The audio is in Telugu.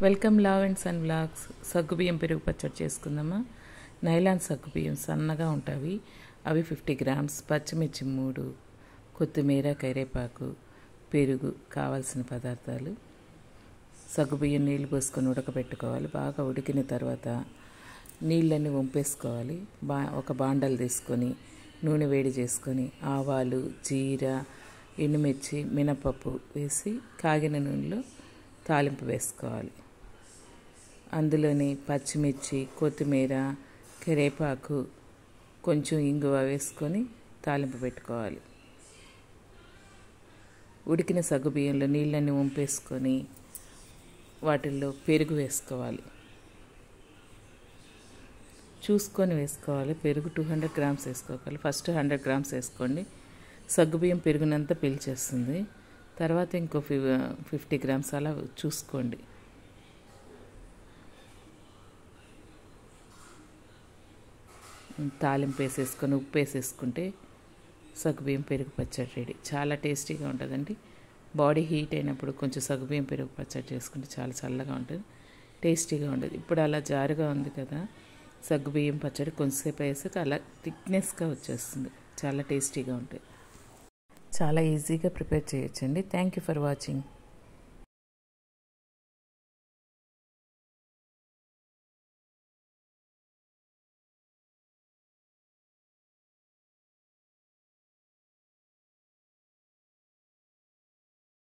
Welcome love and son vlogs. సగ్గుబియ్యం పెరుగు పచ్చడి చేసుకుందామా. నైలాన్ సగ్గుబియ్యం సన్నగా ఉంటాయి, అవి 50 గ్రామ్స్, పచ్చిమిర్చి 3, కొత్తిమీర, కరివేపాకు, పెరుగు. కావాల్సిన పదార్థాలు: సగ్గుబియ్యం నీళ్ళు పోసుకొని ఉడకబెట్టుకోవాలి. బాగా ఉడికిన తర్వాత నీళ్ళన్నీ వంపేసుకోవాలి. ఒక బాండలు తీసుకొని నూనె వేడి చేసుకొని ఆవాలు, జీర, ఎండుమిర్చి, మినపప్పు వేసి కాగిన నూనెలో తాలింపు వేసుకోవాలి. అందులోని పచ్చిమిర్చి, కొత్తిమీర, కరివేపాకు, కొంచెం ఇంగువ వేసుకొని తాలింపు పెట్టుకోవాలి. ఉడికిన సగ్గుబియ్యంలో నీళ్ళన్నీ వంపేసుకొని వాటిల్లో పెరుగు వేసుకోవాలి. చూసుకొని వేసుకోవాలి. పెరుగు 200 గ్రామ్స్ వేసుకోవాలి. ఫస్ట్ 100 గ్రామ్స్ వేసుకోండి. సగ్గుబియ్యం పెరుగునంతా పీల్చేస్తుంది. తర్వాత ఇంకో 50 గ్రామ్స్ అలా చూసుకోండి. తాలింపు వేసేసుకొని ఉప్పు వేసేసుకుంటే సగ్గుబియ్యం పెరుగు పచ్చడి రెడీ. చాలా టేస్టీగా ఉంటుందండి. బాడీ హీట్ అయినప్పుడు కొంచెం సగ్గుబియ్యం పెరుగు పచ్చడి చేసుకుంటే చాలా చల్లగా ఉంటుంది, టేస్టీగా ఉంటుంది. ఇప్పుడు అలా జారుగా ఉంది కదా, సగ్గుబియ్యం పచ్చడి కొంచెంసేపు వేసాక అలా థిక్నెస్గా వచ్చేస్తుంది. చాలా టేస్టీగా ఉంటుంది. చాలా ఈజీగా ప్రిపేర్ చేయొచ్చండి. Thank you for watching.